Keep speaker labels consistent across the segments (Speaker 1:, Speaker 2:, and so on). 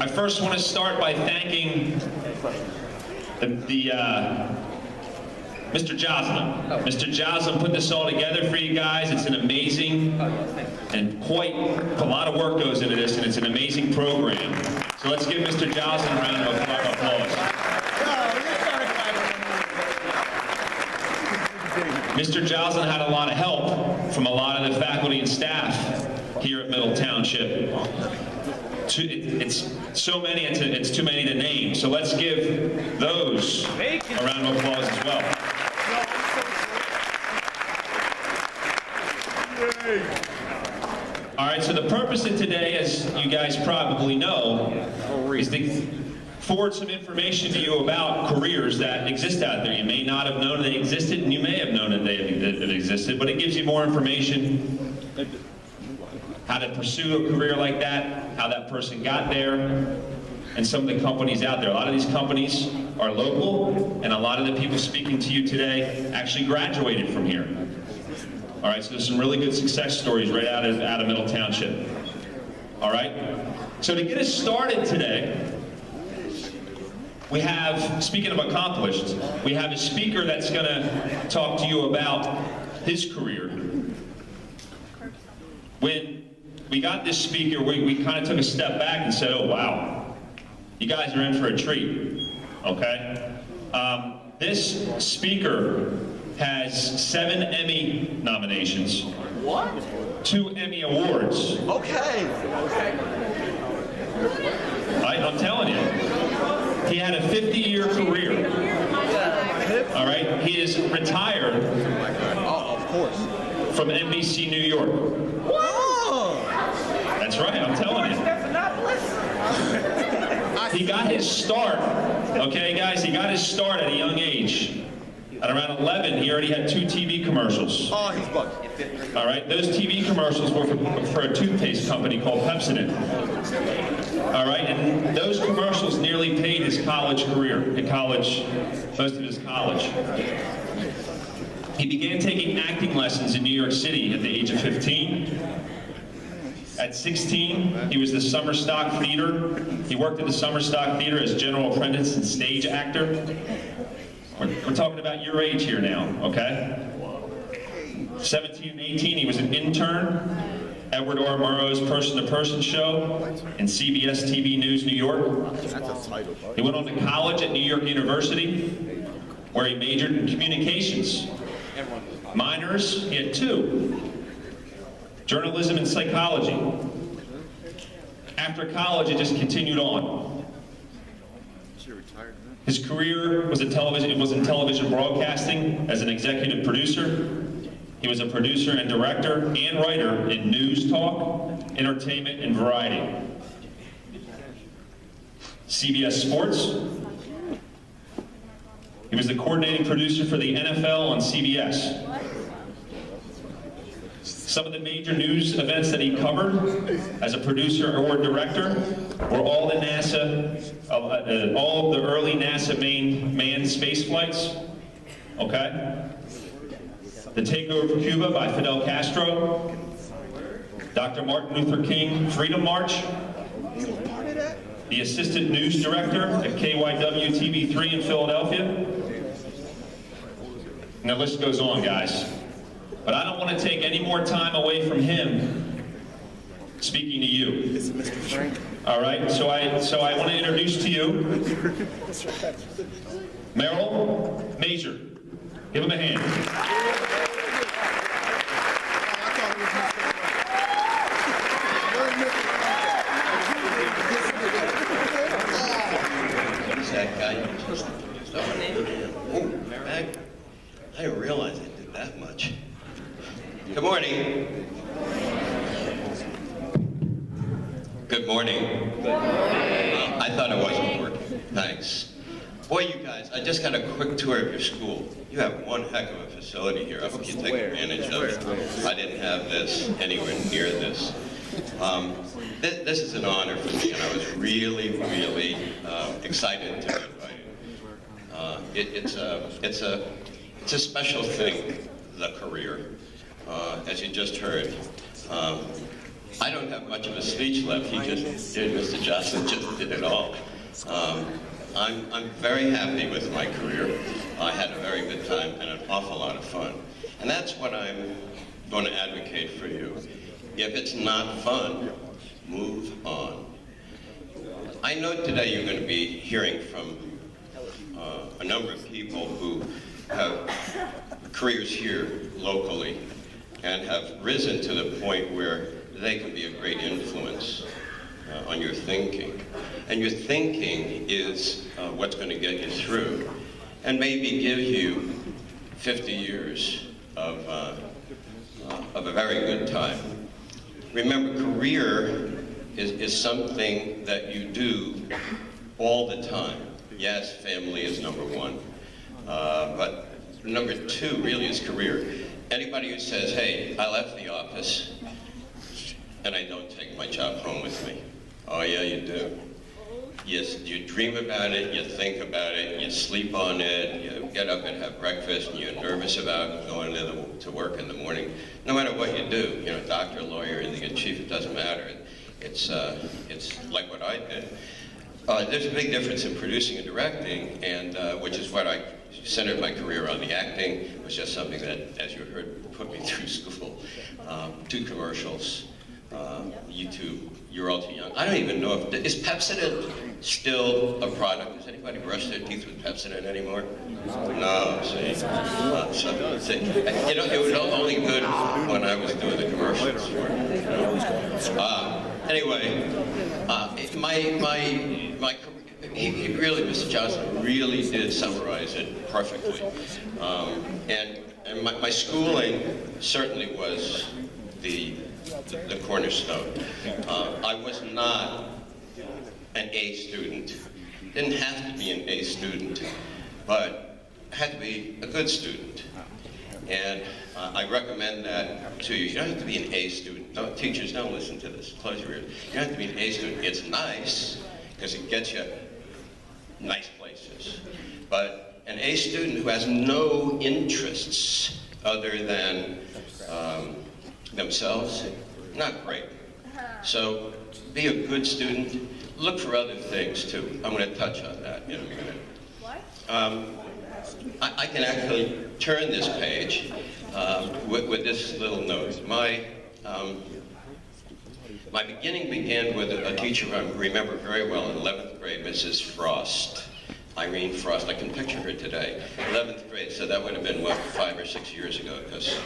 Speaker 1: I first want to start by thanking Mr. Joslin. Mr. Joslin put this all together for you guys. It's an amazing and quite a lot of work goes into this, and it's an amazing program. So let's give Mr. Joslin a round of applause. Mr. Joslin had a lot of help from a lot of the faculty and staff here at Middle Township. It's so many, it's too many to name. So let's give those a round of applause as well. All right, so the purpose of today, as you guys probably know, is to forward some information to you about careers that exist out there. You may not have known they existed, and you may have known that they have existed, but it gives you more information how to pursue a career like that, how that person got there, and some of the companies out there. A lot of these companies are local, and a lot of the people speaking to you today actually graduated from here. All right, so there's some really good success stories right out of Middle Township. All right, so to get us started today, we have, speaking of accomplished, we have a speaker that's going to talk to you about his career. When we got this speaker, we kind of took a step back and said, oh wow, you guys are in for a treat, okay? This speaker has 7 Emmy nominations.
Speaker 2: What?
Speaker 1: 2 Emmy Awards.
Speaker 2: Okay.
Speaker 1: I'm telling you. He had a 50-year career. All right? He is retired
Speaker 2: Of course.
Speaker 1: from NBC New York.
Speaker 2: Whoa!
Speaker 1: That's right, I'm telling you. He got his start, okay guys, he got his start at a young age. At around 11, he already had 2 TV commercials.
Speaker 2: Oh, he's bugged.
Speaker 1: All right, those TV commercials were for a toothpaste company called Pepsodent. All right, and those commercials nearly paid his college career, most of his college. He began taking acting lessons in New York City at the age of 15. At 16, he was the Summer Stock Theater. He worked at the Summer Stock Theater as general apprentice and stage actor. We're talking about your age here now, okay? 17 and 18, he was an intern, Edward R. Murrow's Person-to-Person show in CBS TV News New York. He went on to college at New York University, where he majored in communications. Minors, he had 2. Journalism and psychology. After college, it just continued on. His career was in television broadcasting as an executive producer. He was a producer and director and writer in news talk, entertainment, and variety. CBS Sports. He was the coordinating producer for the NFL on CBS. Some of the major news events that he covered as a producer or director were all the all of the early NASA manned space flights, okay? The takeover of Cuba by Fidel Castro, Dr. Martin Luther King Freedom March, the assistant news director at KYW TV3 in Philadelphia, and the list goes on, guys. But I don't want to take any more time away from him speaking to you.
Speaker 2: Is it Mr. Frank?
Speaker 1: All right, so I want to introduce to you Merrill Major. Give him a hand.
Speaker 3: Who's that guy? Oh, Meg. I didn't realize I did that much. Good morning. Good morning. I thought it wasn't working. Thanks. Boy, you guys, I just got a quick tour of your school. You have one heck of a facility here. I hope you take advantage of it. I didn't have this anywhere near this. This is an honor for me, and I was really, really excited to be invited. It's a special thing, the career. As you just heard, I don't have much of a speech left. He just did, Mr. Johnson just did it all. I'm very happy with my career. I had a very good time and an awful lot of fun. And that's what I'm going to advocate for you. If it's not fun, move on. I know today you're going to be hearing from a number of people who have careers here locally and have risen to the point where they can be a great influence on your thinking. And your thinking is what's going to get you through and maybe give you 50 years of a very good time. Remember, career is something that you do all the time. Yes, family is number one, but number two really is career. Anybody who says, hey, I left the office and I don't take my job home with me. Oh yeah, you do. Yes, you dream about it, you think about it, you sleep on it, you get up and have breakfast, and you're nervous about going to work in the morning. No matter what you do, you know, doctor, lawyer, Indian chief, it doesn't matter. It's like what I did. There's a big difference in producing and directing, and which is what I centered my career on. The acting it was just something that, as you heard, put me through school. 2 commercials, YouTube, You're All Too Young. I don't even know if, is Pepsodent still a product? Does anybody brush their teeth with Pepsodent anymore? No, see. See. You know, it was only good when I was doing the commercials for it. You know? Anyway, my career, he really, Mr. Johnson, really did summarize it perfectly. And my schooling certainly was the cornerstone. I was not an A student. Didn't have to be an A student, but had to be a good student. And I recommend that to you. You don't have to be an A student. No, teachers, don't listen to this. Close your ears. You don't have to be an A student. It's nice because it gets you nice places. But an A student who has no interests other than themselves, not great. So be a good student. Look for other things too. I'm going to touch on that in a minute. I can actually turn this page with this little note. My beginning began with a teacher I remember very well in 11th grade, Mrs. Frost. Irene Frost. I can picture her today. 11th grade, so that would have been, what, 5 or 6 years ago, because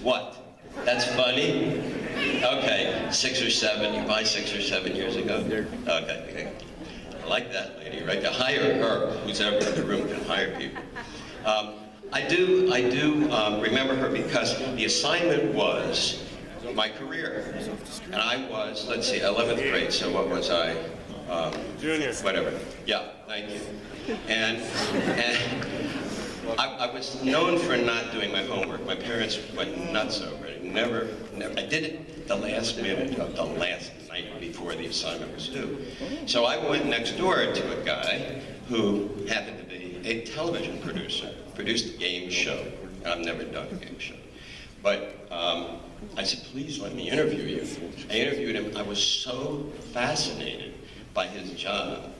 Speaker 3: what? That's funny? Okay, 6 or 7, you buy 6 or 7 years ago? Okay. I like that lady, right? To hire her, who's ever in the room can hire people. I do remember her because the assignment was my career. And I was, let's see, 11th grade, so what was I? Junior. Whatever. Yeah, thank you. And I was known for not doing my homework. My parents went nuts over it. Never. I did it the last minute of the last night before the assignment was due. So I went next door to a guy who happened to be a television producer, produced a game show. I've never done a game show. But I said, please let me interview you. I interviewed him. I was so fascinated by his job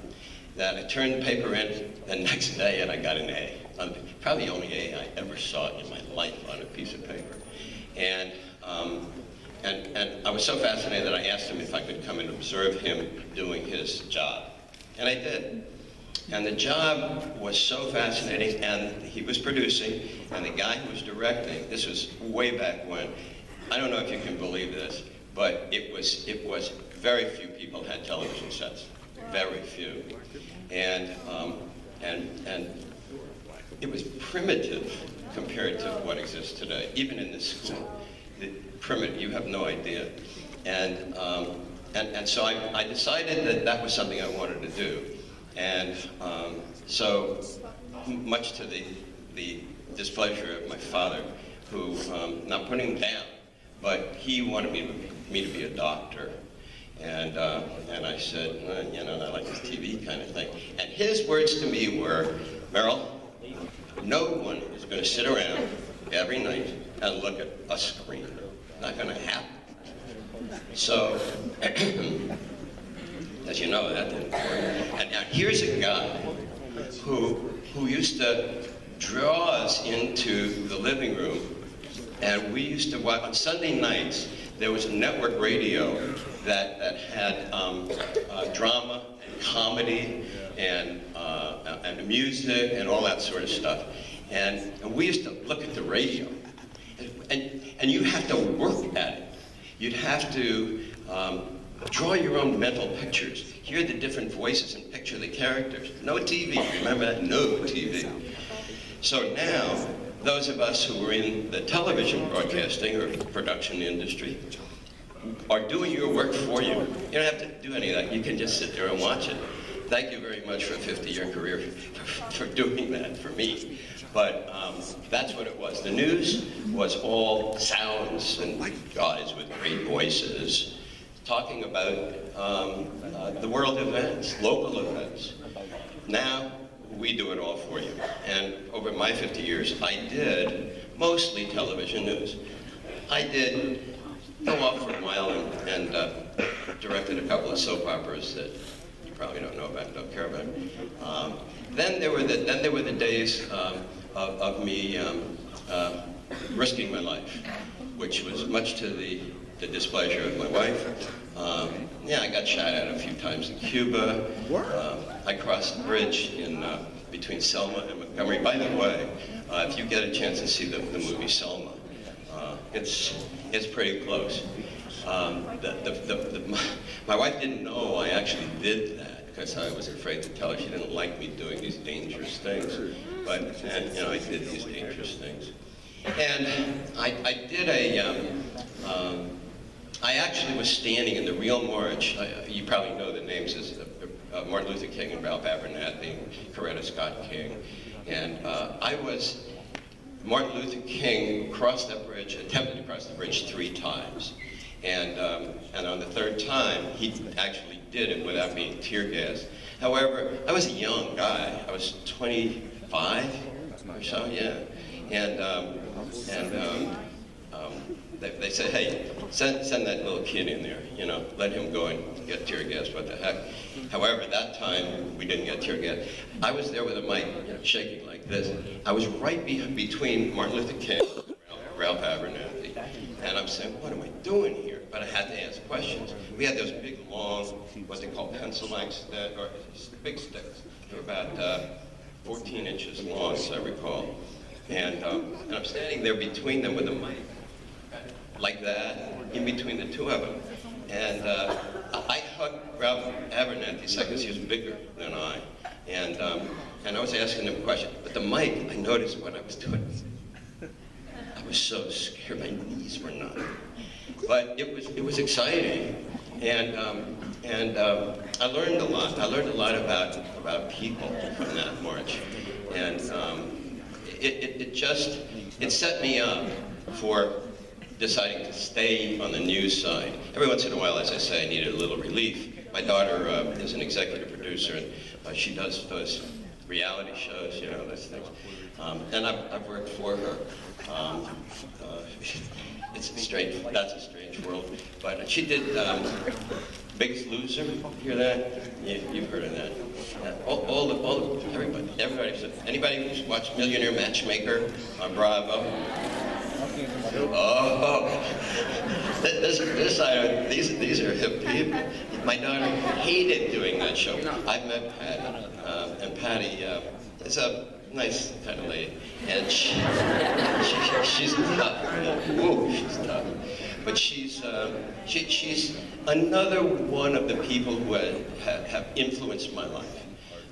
Speaker 3: that I turned the paper in the next day and I got an A. Probably the only A I ever saw in my life on a piece of paper. And I was so fascinated that I asked him if I could come and observe him doing his job. And I did. And the job was so fascinating, and he was producing, and the guy who was directing, this was way back when, I don't know if you can believe this, but it was very few people had television sets, very few. And it was primitive compared to what exists today, even in this school. Primitive, you have no idea. And so I decided that was something I wanted to do. And so, much to the displeasure of my father, who, not putting him down, but he wanted me to be a doctor. And I said, well, you know, I like this TV kind of thing. And his words to me were, Merrill, no one is going to sit around every night and look at a screen. Not going to happen. So, as you know, that didn't work. And now here's a guy who used to draw us into the living room, and we used to watch, on Sunday nights, there was a network radio that had drama and comedy and music and all that sort of stuff. And we used to look at the radio, and you have to work at it. You'd have to draw your own mental pictures, hear the different voices and picture the characters. No TV, remember that? No TV. So now, those of us who were in the television broadcasting or production industry are doing your work for you. You don't have to do any of that. You can just sit there and watch it. Thank you very much for a 50-year career for doing that for me. But that's what it was. The news was all sounds and guys with great voices talking about the world events, local events. Now, we do it all for you. And over my 50 years, I did mostly television news. I did go off for a while and directed a couple of soap operas that you probably don't know about and don't care about. Then there were the days of me risking my life, which was much to the displeasure of my wife. Yeah, I got shot at a few times in Cuba. I crossed the bridge in between Selma and Montgomery. By the way, if you get a chance to see the movie Selma, it's pretty close. My wife didn't know I actually did that because I was afraid to tell her. She didn't like me doing these dangerous things, but you know, I did these dangerous things. And I did I actually was standing in the Real March. You probably know the names as Martin Luther King and Ralph Abernathy, Coretta Scott King. And Martin Luther King crossed that bridge, attempted to cross the bridge 3 times. And on the 3rd time, he actually did it without being tear gassed. However, I was a young guy. I was 25 or so, yeah. They said, hey, send that little kid in there, you know, let him go and get tear gas, what the heck. However, that time, we didn't get tear gas. I was there with a mic, you know, shaking like this. I was right between Martin Luther King and Ralph Abernathy. And I'm saying, what am I doing here? But I had to ask questions. We had those big, long, what they call pencil mics, or big sticks. They were about 14 inches long, as I recall. And I'm standing there between them with a mic, like that, in between the two of them. And I hugged Ralph Abernathy because he was bigger than I. And I was asking him a question. But the mic, I noticed what I was doing. I was so scared, my knees were numb. But it was exciting. And I learned a lot. I learned a lot about people from that march. And it set me up for deciding to stay on the news side. Every once in a while, as I say, I needed a little relief. My daughter is an executive producer, and she does those reality shows, you know, those things. And I've worked for her. It's strange. That's a strange world. But she did Biggest Loser. Hear that? Yeah, you've heard of that. Everybody. Anybody who's watched Millionaire Matchmaker on Bravo? Oh, these are hip people. My daughter hated doing that show. I've met Patty, and Patty is a nice kind of lady, and she's tough. Whoa, she's tough. But she's another one of the people who have influenced my life,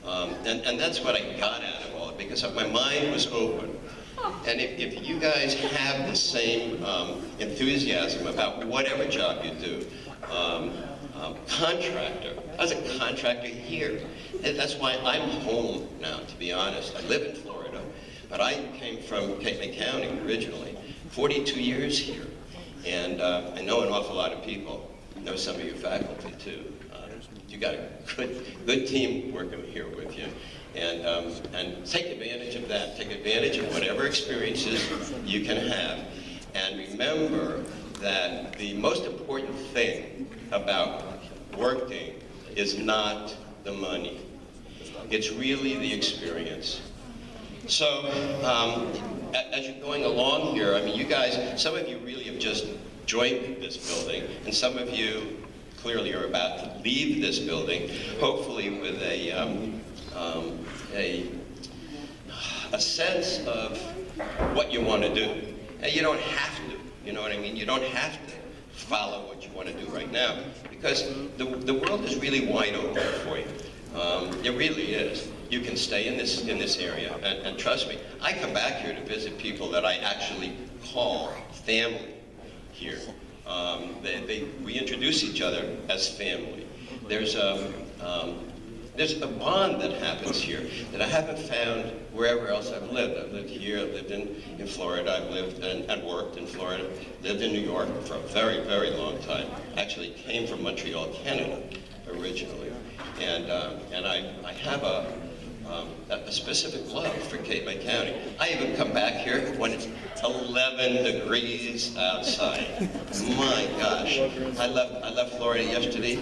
Speaker 3: and that's what I got out of all it, because my mind was open. And if you guys have the same enthusiasm about whatever job you do, contractor, I was a contractor here. And that's why I'm home now, to be honest. I live in Florida, but I came from Cape County originally, 42 years here. And I know an awful lot of people. I know some of your faculty too. You got a good team working here with you. And take advantage of that. Take advantage of whatever experiences you can have. And remember that the most important thing about working is not the money. It's really the experience. So, as you're going along here, I mean, you guys, some of you really have just joined this building, and some of you clearly are about to leave this building, hopefully with a sense of what you want to do. And you don't have to, you know what I mean? You don't have to follow what you want to do right now, because the world is really wide open for you. It really is. You can stay in this area, and trust me, I come back here to visit people that I actually call family here. We introduce each other as family. There's a bond that happens here that I haven't found wherever else I've lived. I've lived here, I've lived in Florida, I've lived and worked in Florida, lived in New York for a very, very long time. Actually came from Montreal, Canada, originally. And I have a specific love for Cape May County. I even come back here when it's 11 degrees outside. My gosh. I left Florida yesterday.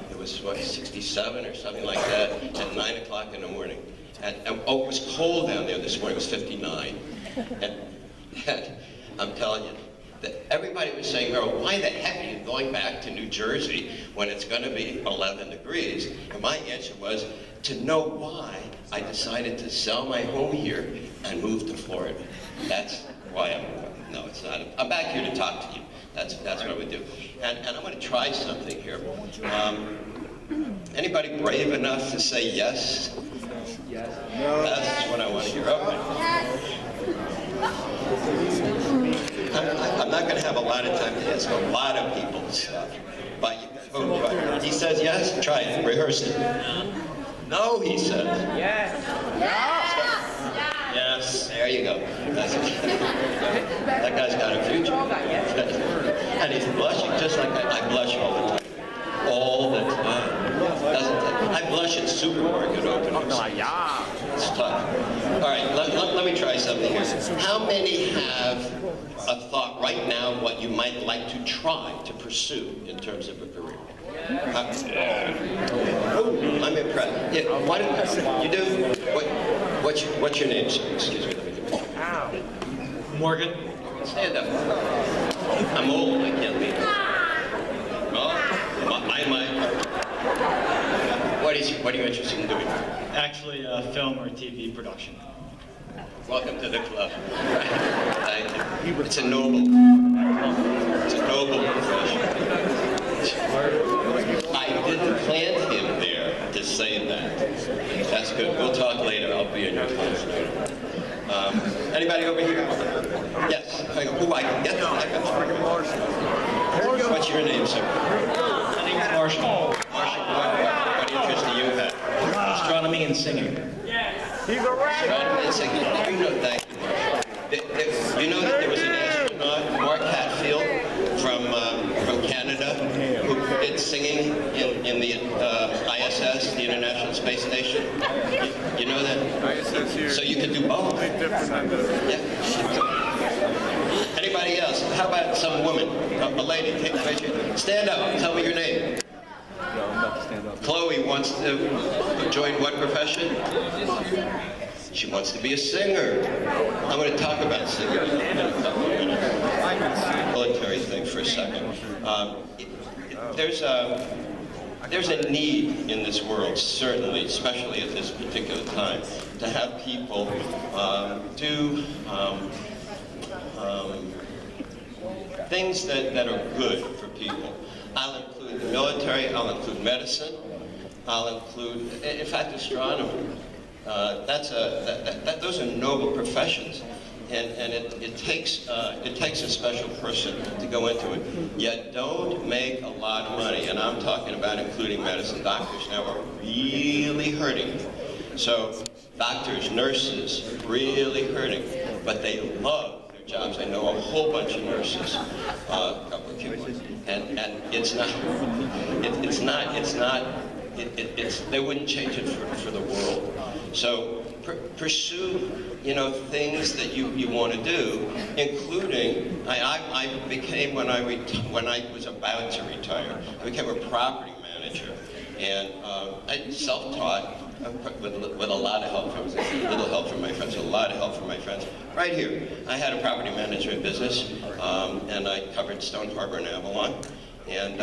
Speaker 3: It was, what, 67 or something like that at 9 o'clock in the morning. And oh, it was cold down there this morning. It was 59. And I'm telling you, everybody was saying, Merrill, why the heck are you going back to New Jersey when it's going to be 11 degrees? And my answer was to know why I decided to sell my home here and move to Florida. That's why no, it's not. I'm back here to talk to you. That's what we do. And I'm going to try something here. Anybody brave enough to say yes?
Speaker 2: Yes.
Speaker 3: No. That's what I want to hear. Okay. I'm not going to have a lot of time to ask a lot of people stuff. But he says yes? Try it. Rehearse it. No, he says.
Speaker 2: Yes.
Speaker 3: Yes. There you go. That guy's got a future. And he's blushing just like I blush all the time. All the time. I blush at supermarket openings. It's tough. All right, let me try something here. How many have a thought right now what you might like to try to pursue in terms of a career? Oh, I'm impressed. Yeah, why don't you do? What's your name, sir? Excuse me. Let me get it.
Speaker 4: Morgan.
Speaker 3: Stand up. I'm old. I can't leave. Well, I might. What are you interested in doing?
Speaker 4: Actually, film or TV production.
Speaker 3: Welcome to the club. Thank you. It's a noble profession. I didn't plant him there to say that. That's good. We'll talk later. I'll be in your class. Anybody over here? Yes. Who I can get? What's your name, sir?
Speaker 4: My name is Marshall.
Speaker 3: Marshall, what interest do you have?
Speaker 4: Astronomy and singing.
Speaker 2: He's a rat.
Speaker 3: Astronomy and singing. You know, thank you, Marshall. You know that there was an astronaut, Mark Hatfield, from Canada, who did singing in the ISS, the International Space Station. You know that?
Speaker 5: ISS here.
Speaker 3: So you could do both.
Speaker 5: Different than the...
Speaker 3: Yeah. Anybody else? How about some woman? A lady, take a picture. Stand up. Tell me your name.
Speaker 2: No, I'm about to stand up.
Speaker 3: Chloe wants to join what profession? She wants to be a singer. I'm going to talk about singers in a couple of minutes. Military thing for a second. There's a need in this world, certainly, especially at this particular time, to have people do things that are good for people. I'll include the military, I'll include medicine, I'll include, in fact, astronomy. Those are noble professions, and it takes a special person to go into it. Yet don't make a lot of money, and I'm talking about including medicine. Doctors now are really hurting. So doctors, nurses, really hurting, but they love their jobs. I know a whole bunch of nurses, a couple of people, and they wouldn't change it for the world. So pursue, things that you want to do, including, I became, when I was about to retire, I became a property manager. And I self-taught with a lot of help from, little help from my friends, a lot of help from my friends. Right here, I had a property management business, and I covered Stone Harbor and Avalon, and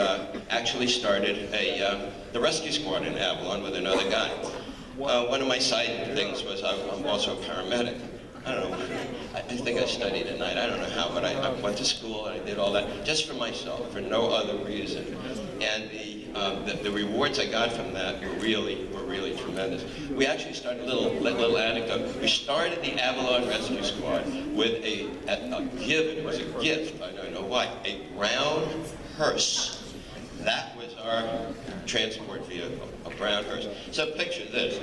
Speaker 3: actually started the rescue squad in Avalon with another guy. One of my side things was I'm also a paramedic. I don't know, I think I studied at night, I don't know how, but I went to school and I did all that just for myself, for no other reason. And the rewards I got from that were really tremendous. We actually started a little anecdote. We started the Avalon Rescue Squad with a gift, it was a gift, I don't know why, a brown hearse. That was our transport vehicle, a brown hearse. So picture this.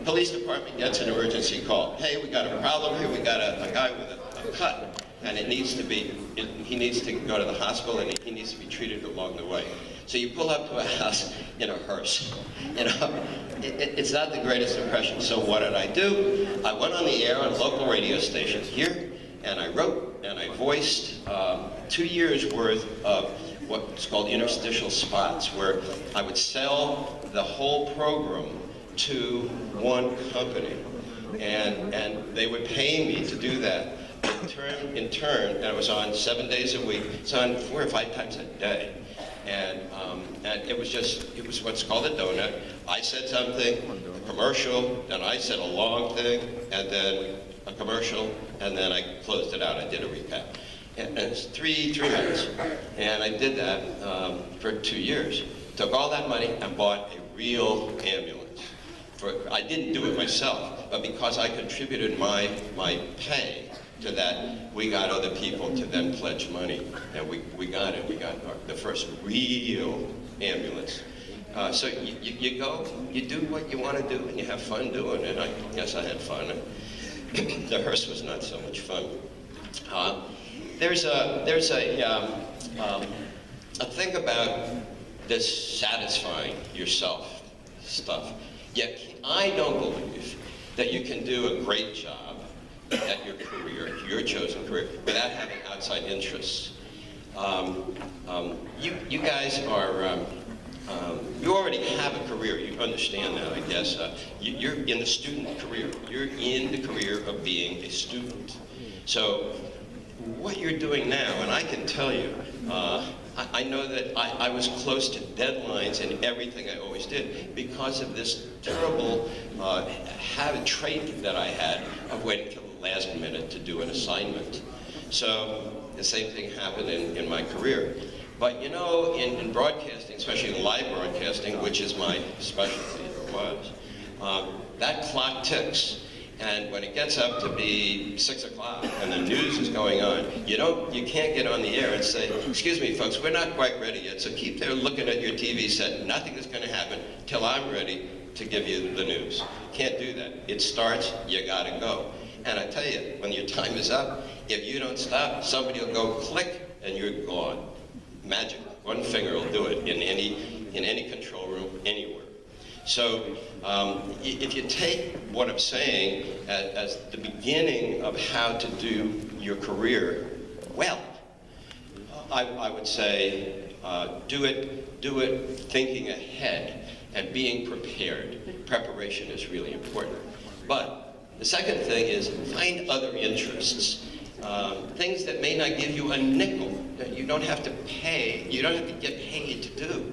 Speaker 3: Police department gets an emergency call. Hey, we got a problem here. We got a guy with a cut, and he needs to go to the hospital, and he needs to be treated along the way. So you pull up to a house in a hearse. It's not the greatest impression. So what did I do? I went on the air on a local radio station here, and I wrote and I voiced 2 years worth of what's called interstitial spots, where I would sell the whole program to one company, and they would pay me to do that. In turn, and it was on 7 days a week. It's on 4 or 5 times a day, and it was what's called a donut. I said something, a commercial, then I said a long thing, and then a commercial, and then I closed it out. I did a recap. And it's three minutes. And I did that for 2 years. Took all that money and bought a real ambulance. I didn't do it myself, but because I contributed my pay to that, we got other people to then pledge money. And we got it. We got the first real ambulance. So you go, you do what you want to do, and you have fun doing it. I guess I had fun. The hearse was not so much fun. There's a thing about this satisfying yourself stuff. Yet I don't believe that you can do a great job at your career, your chosen career, without having outside interests. You guys are, you already have a career, you understand that, I guess. You're in the student career. You're in the career of being a student. So what you're doing now, and I can tell you, I know that I was close to deadlines in everything I always did because of this terrible trait that I had of waiting till the last minute to do an assignment. So the same thing happened in my career. But in broadcasting, especially in live broadcasting, which is my specialty, or was, that clock ticks. And when it gets up to be 6 o'clock and the news is going on, you can't get on the air and say, excuse me folks, we're not quite ready yet, so keep there looking at your TV set. Nothing is going to happen till I'm ready to give you the news. Can't do that. It starts, you gotta go. And I tell you, when your time is up, if you don't stop, somebody will go click and you're gone. Magic. One finger will do it in any control room, anywhere. So if you take what I'm saying as the beginning of how to do your career well, I would say do it thinking ahead and being prepared. Preparation is really important. But the second thing is find other interests. Things that may not give you a nickel, that you don't have to pay, you don't have to get paid to do.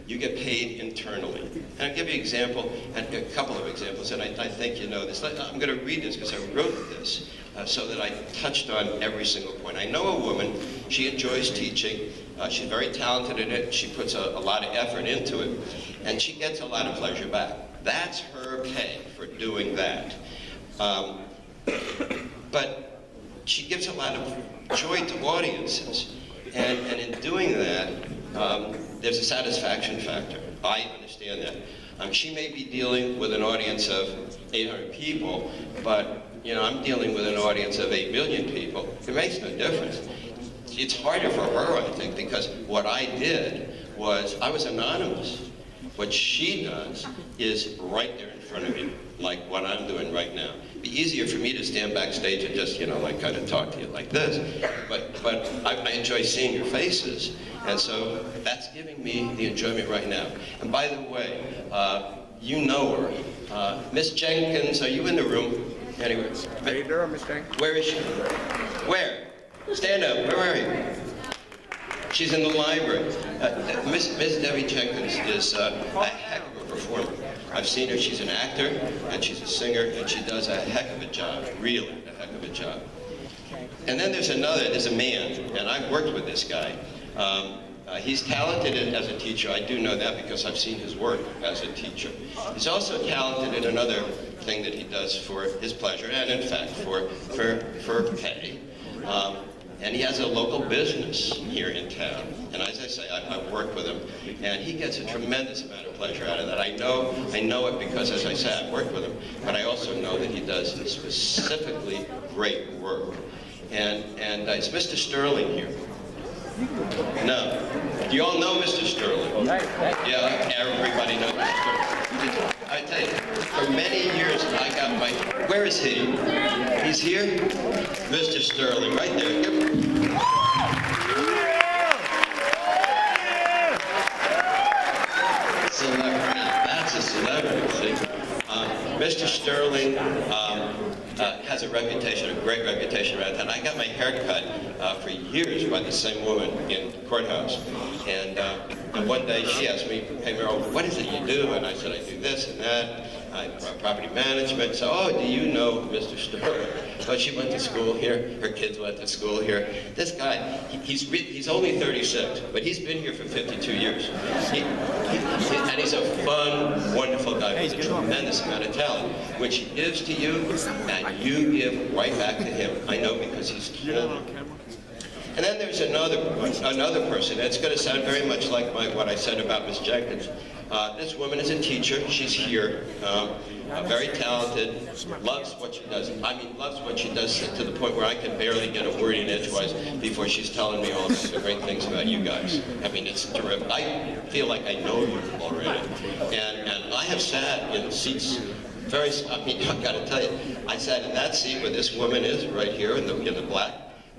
Speaker 3: You get paid internally. And I'll give you an example, and a couple of examples, and I think you know this. I'm going to read this because I wrote this so that I touched on every single point. I know a woman, she enjoys teaching, she's very talented in it, she puts a lot of effort into it, and she gets a lot of pleasure back. That's her pay for doing that. But she gives a lot of joy to audiences, and in doing that, there's a satisfaction factor. I understand that. She may be dealing with an audience of 800 people, but I'm dealing with an audience of 8 million people. It makes no difference. It's harder for her, I think, because what I did was I was anonymous. What she does is right there in front of you, like what I'm doing right now. It'd be easier for me to stand backstage and just, like kind of talk to you like this. But I enjoy seeing your faces, and so that's giving me the enjoyment right now. And by the way, you know her. Miss Jenkins, are you in the room? Anyway.
Speaker 2: How you doing, Miss Jenkins?
Speaker 3: Where is she? Where? Stand up. Where are you? She's in the library. Miss Debbie Jenkins is a heck of a performer. I've seen her. She's an actor, and she's a singer, and she does a heck of a job. Really, a heck of a job. And then there's a man, and I've worked with this guy. He's talented as a teacher. I do know that because I've seen his work as a teacher. He's also talented in another thing that he does for his pleasure, and in fact for pay. And he has a local business here in town. And as I say, I've worked with him, and he gets a tremendous amount of pleasure out of that. I know it because, as I say, I've worked with him, but I also know that he does specifically great work. And is Mr. Sterling here? No. Do you all know Mr. Sterling? Yeah, everybody knows Mr. Sterling. I tell you, for many years I got my... Where is he? He's here? Mr. Sterling, right there. Celebrity. That's a celebrity, see? Mr. Sterling has a reputation, a great reputation around town. I got my hair cut for years by the same woman in the courthouse. And one day she asked me, "Hey Merrill, what is it you do?" And I said, "I do this and that. I property management." So, "Oh, do you know Mr. Sterling?" Oh, she went to school here. Her kids went to school here. This guy, he's only 36, but he's been here for 52 years. And he's a fun, wonderful guy with a tremendous amount of talent, which he gives to you, and you give right back to him. I know because he's told me. And then there's another person. It's going to sound very much like what I said about Miss Jenkins. This woman is a teacher. She's here, very talented, loves what she does. I mean, loves what she does to the point where I can barely get a word in edgewise before she's telling me all the great things about you guys. I mean, it's terrific. I feel like I know you already. And I have sat in seats I got to tell you, I sat in that seat where this woman is, right here in the black.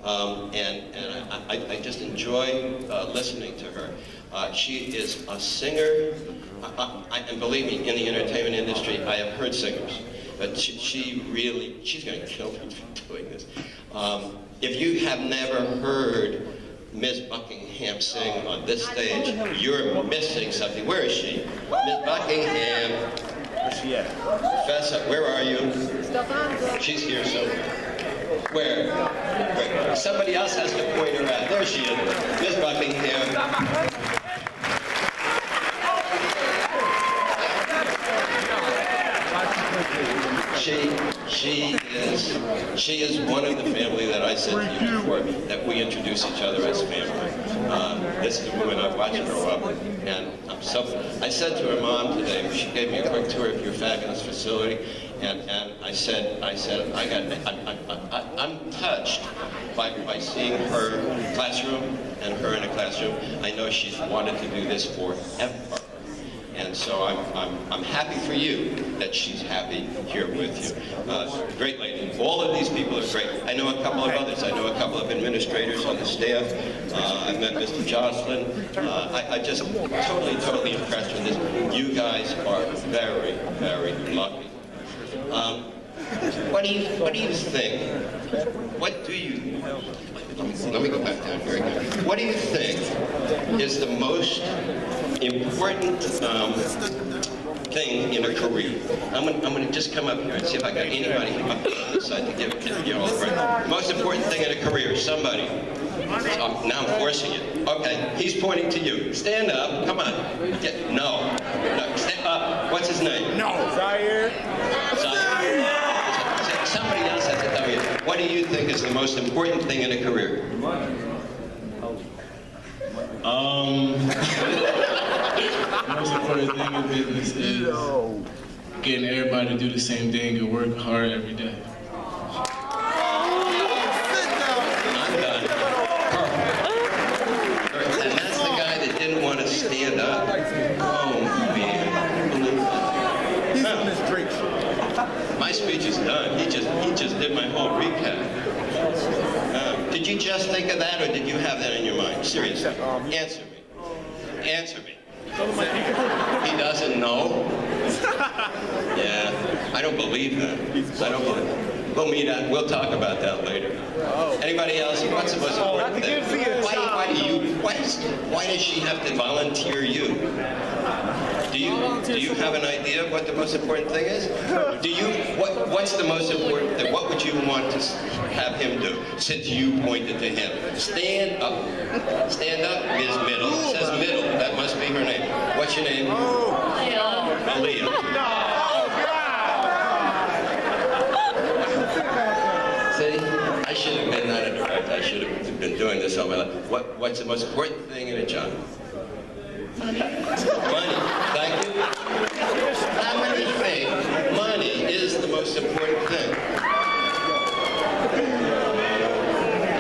Speaker 3: I just enjoy listening to her. She is a singer, and believe me, in the entertainment industry, I have heard singers, but she's going to kill me for doing this. If you have never heard Ms. Buckingham sing on this stage, you're missing something. Where is she? Ms. Buckingham.
Speaker 2: Where's she at?
Speaker 3: Professor, where are you? She's here somewhere. Where? Somebody else has to point her out. There she is. Miss Buckingham. She is one of the family that I said to you before, that we introduce each other as family. This is the woman I've watched grow up, and I said to her mom today, she gave me a quick tour of your fabulous facility, and I said, I'm touched by seeing her classroom and her in a classroom. I know she's wanted to do this forever. And so I'm happy for you that she's happy here with you. Great lady. All of these people are great. I know a couple of others. I know a couple of administrators on the staff. I met Mr. Jocelyn. I just totally impressed with this. You guys are very, very lucky. What do you think? What do you? Let me go back down here again. What do you think is the most important thing in a career? I'm going to just come up here and see if I got anybody up on this side to give you all right. Most important thing in a career, somebody. Now I'm forcing you. Okay, he's pointing to you. Stand up. Come on. No. Stand up. What's his name?
Speaker 2: No. Zaire.
Speaker 3: Somebody else has to tell you. What do you think is the most important thing in a career?
Speaker 5: Most important thing in business is getting everybody to do the same thing and work hard every day.
Speaker 3: I'm done. Perfect. And that's the guy that didn't want to stand up. Oh, man. Oh, recap. Did you just think of that, or did you have that in your mind? Seriously, answer me. Answer me. He doesn't know? Yeah, I don't believe that. I don't believe that. We'll talk about that later. Anybody else? What's the most important thing? Why does she have to volunteer you? Do you have an idea of what the most important thing is? What's the most important thing? What would you want to have him do, since you pointed to him? Stand up. Stand up, Ms. Middle. It says Middle. That must be her name. What's your name? Aaliyah. See, I should have been not a director. I should have been doing this all my life. What's the most important thing in a job? Money. Thank you. How many think money is the most important thing?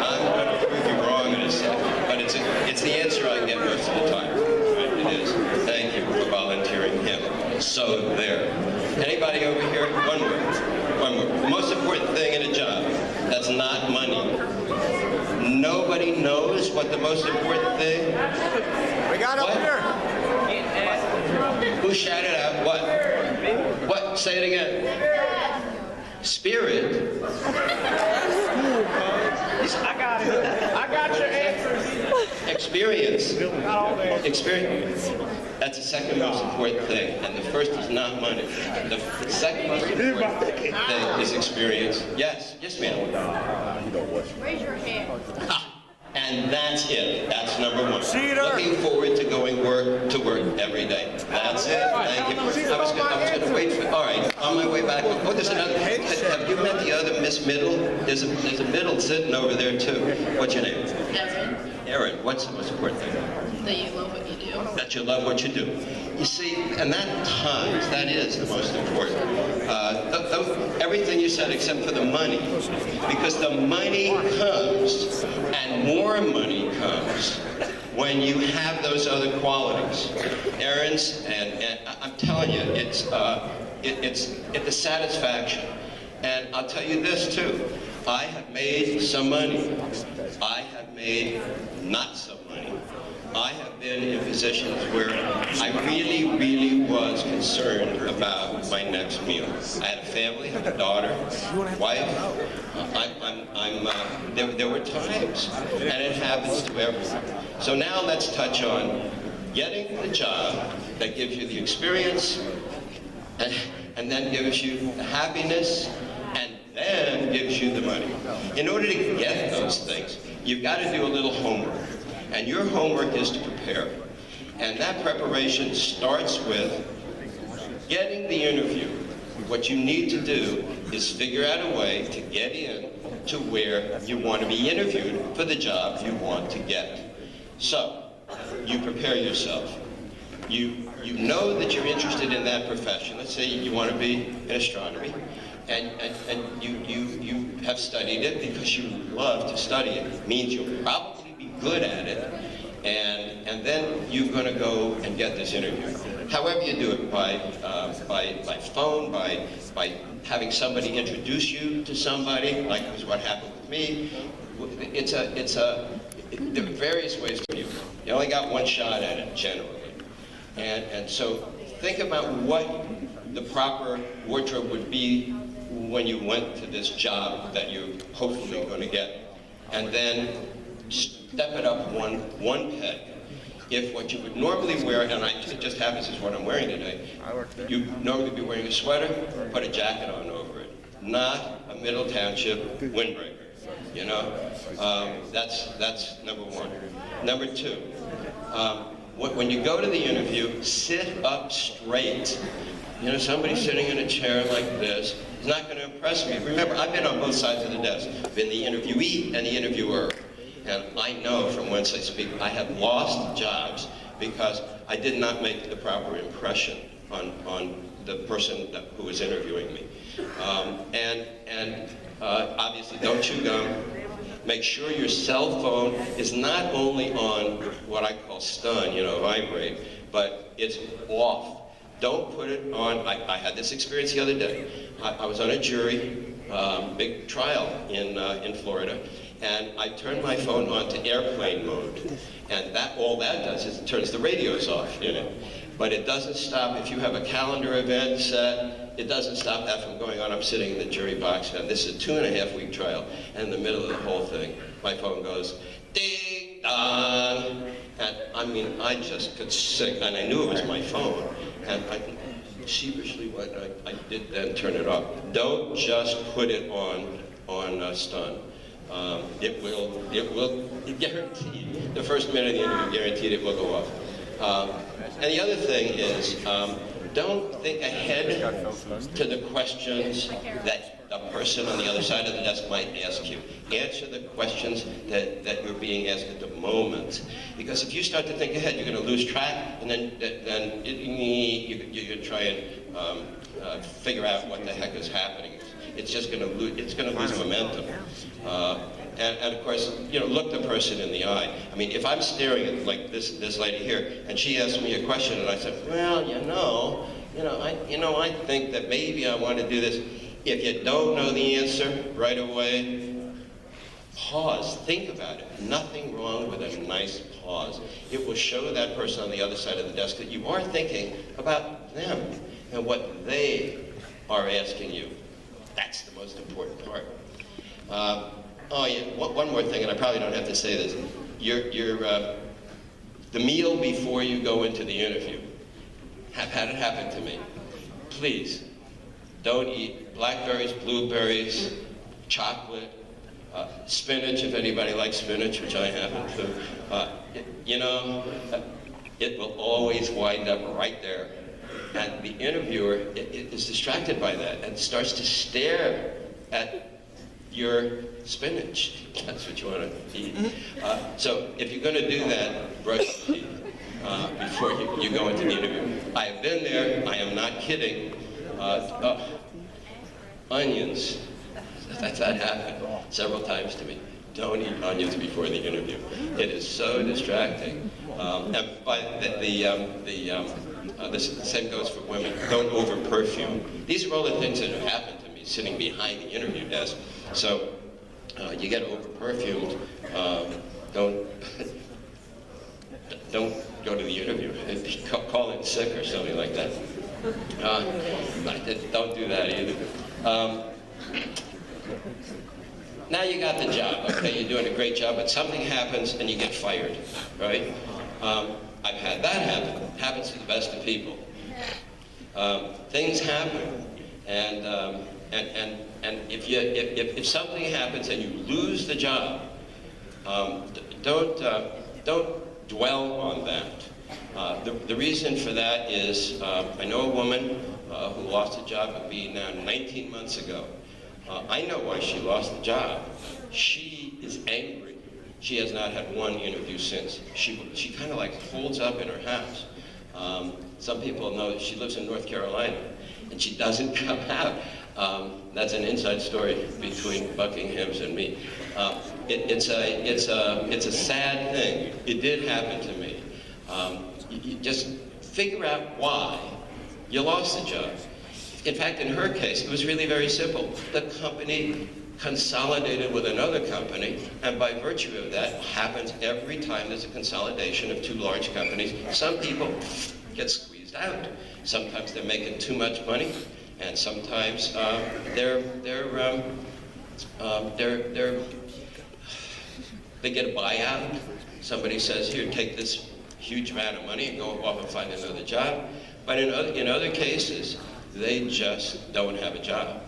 Speaker 3: I'm going to prove you wrong in a second, but it's the answer I get most of the time. Right? It is. Thank you for volunteering him. So there. Anybody over here? One more. One more. The most important thing in a job that's not money. Nobody knows what the most important thing.
Speaker 2: We got up here.
Speaker 3: Who shouted out what? What? Say it again. Spirit.
Speaker 2: I got it. I got your answers.
Speaker 3: Experience. Experience. That's the second most important thing, and the first is not money. The second most important thing is experience. Yes, yes, ma'am.
Speaker 6: Raise your hand.
Speaker 3: And that's it. That's number one.
Speaker 2: Cheater.
Speaker 3: Looking forward to going to work every day. That's it. Thank you. I was going to wait for. All right, on my way back. Oh, there's another. Have you met the other Miss Middle? There's a Middle sitting over there too. What's your name?
Speaker 6: Erin,
Speaker 3: Erin. What's the most important thing?
Speaker 6: that you love what you do.
Speaker 3: That you love what you do. You see, and that is the most important. Everything you said except for the money, because the money comes, and more money comes when you have those other qualities. Erin's, and I'm telling you, it's a satisfaction. And I'll tell you this too. I have made some money. I have made not some money. I have been in positions where I really, really was concerned about my next meal. I had a family, had a daughter, wife. There were times, and it happens to everyone. So now let's touch on getting the job that gives you the experience, and then gives you the happiness, and then gives you the money. In order to get those things, you've got to do a little homework. And your homework is to prepare. And that preparation starts with getting the interview. What you need to do is figure out a way to get in to where you want to be interviewed for the job you want to get. So, you prepare yourself. You know that you're interested in that profession. Let's say you want to be in astronomy, and you have studied it because you love to study it. It means you'll probably be good at it, and then you're going to go and get this interview. However you do it, by phone, by having somebody introduce you to somebody, like was what happened with me. There are various ways to do it. You only got one shot at it, generally. And so think about what the proper wardrobe would be when you went to this job that you're hopefully going to get. And then step it up one peg. If what you would normally wear, and it just happens is what I'm wearing today, you normally be wearing a sweater, put a jacket on over it, not a Middle Township windbreaker. You know, that's number one. Number two, when you go to the interview, sit up straight. You know, somebody sitting in a chair like this is not going to impress me. Remember, I've been on both sides of the desk, been the interviewee and the interviewer. And I know from whence I speak, I have lost jobs because I did not make the proper impression on the person who was interviewing me. Obviously, don't chew gum. Make sure your cell phone is not only on what I call stun, you know, vibrate, but it's off. Don't put it on. I had this experience the other day. I was on a jury, big trial in Florida, and I turned my phone on to airplane mode, and all that does is it turns the radios off in it. But it doesn't stop, if you have a calendar event set, it doesn't stop that from going on. I'm sitting in the jury box, and this is a 2.5-week trial, and in the middle of the whole thing, my phone goes, ding dong, and I mean, I just could sing, and I knew it was my phone, and I sheepishly went, I did then turn it off. Don't just put it on stun. It will guaranteed, the first minute of the interview, guaranteed it will go off. And the other thing is, don't think ahead to the questions that the person on the other side of the desk might ask you. Answer the questions that you're being asked at the moment. Because if you start to think ahead, you're going to lose track, and then you're going to try and figure out what the heck is happening. It's just going to lose momentum. And of course, look the person in the eye. I mean, if I'm staring at like this lady here, and she asks me a question, and I said, well, I think that maybe I want to do this. If you don't know the answer right away, pause, think about it. Nothing wrong with a nice pause. It will show that person on the other side of the desk that you are thinking about them and what they are asking you. That's the most important part. Oh yeah, one more thing, and I probably don't have to say this. The meal before you go into the interview. Have had it happen to me. Please, don't eat blackberries, blueberries, chocolate, spinach, if anybody likes spinach, which I happen to. It will always wind up right there. And the interviewer is distracted by that and starts to stare at your spinach. That's what you want to eat. So if you're going to do that, brush your teeth before you go into the interview. I have been there. I am not kidding. Onions. That happened several times to me. Don't eat onions before the interview. It is so distracting. And by the same goes for women. Don't over-perfume. These are all the things that have happened to me sitting behind the interview desk. So you get over-perfumed. Don't go to the interview. Call in sick or something like that. Don't do that either. Now you got the job, okay? You're doing a great job, but something happens and you get fired, right? I've had that happen. It happens to the best of people. Things happen, and if something happens and you lose the job, don't dwell on that. The reason for that is I know a woman who lost a job at me now 19 months ago. I know why she lost the job. She is angry. She has not had one interview since. She kind of like holds up in her house. Some people know that she lives in North Carolina, and she doesn't come out. That's an inside story between Buckingham's and me. It's a sad thing. It did happen to me. You just figure out why you lost the job. In fact, in her case, it was really very simple. The company consolidated with another company, and by virtue of that, happens every time there's a consolidation of two large companies. Some people get squeezed out. Sometimes they're making too much money, and sometimes they get a buyout. Somebody says, "Here, take this huge amount of money and go off and find another job." But in other cases, they just don't have a job.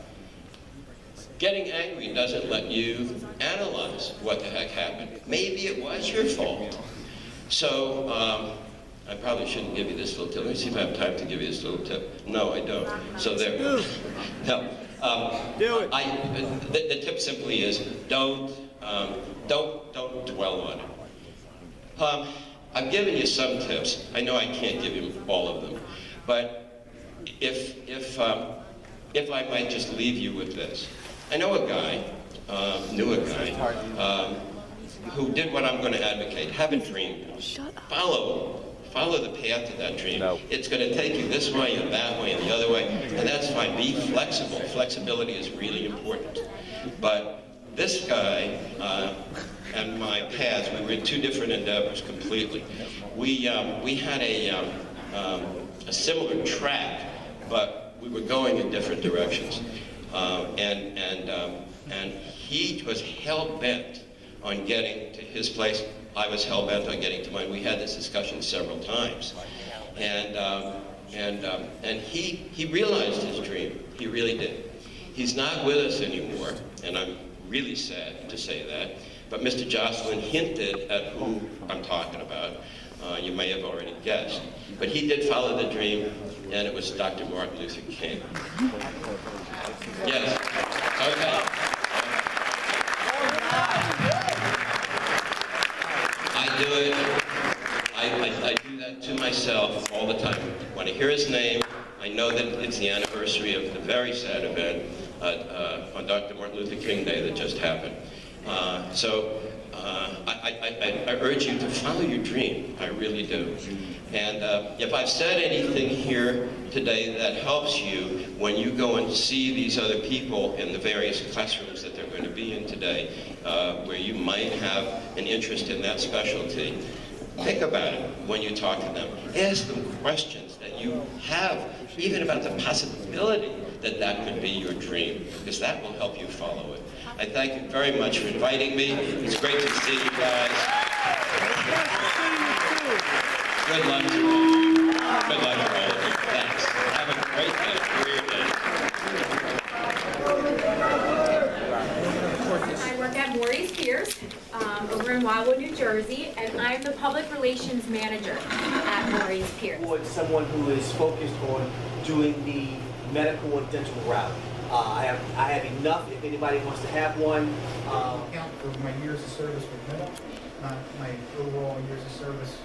Speaker 3: Getting angry doesn't let you analyze what the heck happened. Maybe it was your fault. So I probably shouldn't give you this little tip. Let me see if I have time to give you this little tip. No, I don't. So there. No.
Speaker 2: Do it.
Speaker 3: The tip simply is don't dwell on it. I've given you some tips. I know I can't give you all of them, but if I might just leave you with this. I know a guy, knew a guy, who did what I'm going to advocate. Have a dream. follow the path to that dream. It's going to take you this way and that way and the other way, and that's fine. Be flexible. Flexibility is really important. But this guy and my paths, we were in two different endeavors completely. We had a similar track, but we were going in different directions. And he was hell-bent on getting to his place. I was hell-bent on getting to mine. We had this discussion several times. And he realized his dream. He really did. He's not with us anymore, and I'm really sad to say that. But Mr. Jocelyn hinted at who I'm talking about. You may have already guessed. But he did follow the dream, and it was Dr. Martin Luther King. Yes. Okay. I do it. I do that to myself all the time. When I hear his name, I know that it's the anniversary of the very sad event on Dr. Martin Luther King Day that just happened. I urge you to follow your dream. I really do. And if I've said anything here today that helps you when you go and see these other people in the various classrooms that they're going to be in today, where you might have an interest in that specialty, think about it when you talk to them. Ask them questions that you have, even about the possibility that that could be your dream, because that will help you follow it. I thank you very much for inviting me. It's great to see you guys. Good luck to all of you. Good luck to all of you. Thanks. Have a great day, career day.
Speaker 7: I work at Maurice Pierce over in Wildwood, New Jersey, and I'm the public relations manager at Maurice Pierce.
Speaker 8: Or someone who is focused on doing the medical and dental route. I have enough if anybody wants to have one.
Speaker 9: Count for my years of service with Meta, not my overall years of service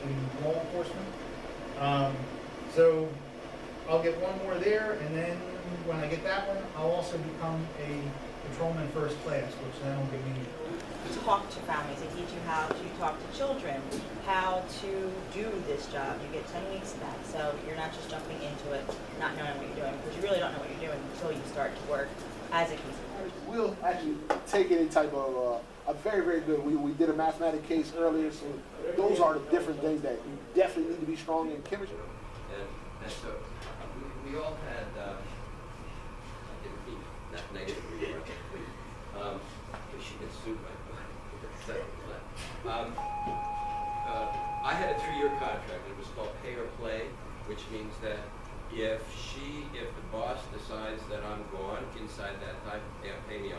Speaker 9: in law enforcement. So I'll get one more there, and then when I get that one, I'll also become a patrolman first class, which then will give me
Speaker 10: talk to families. They teach you how to talk to children, how to do this job. You get 10 weeks of that, so you're not just jumping into it, not knowing what you're doing, because you really don't know what you're doing until you start to work as a case manager.
Speaker 11: We'll actually take any type of a very, very good. We did a mathematics case earlier, so those are the different things that you definitely need to be strong in chemistry.
Speaker 12: And so we all had not negative remarks, please. She gets sued by I had a 3-year contract. It was called pay or play, which means that if the boss decides that I'm gone inside that time, they'll pay me 100% of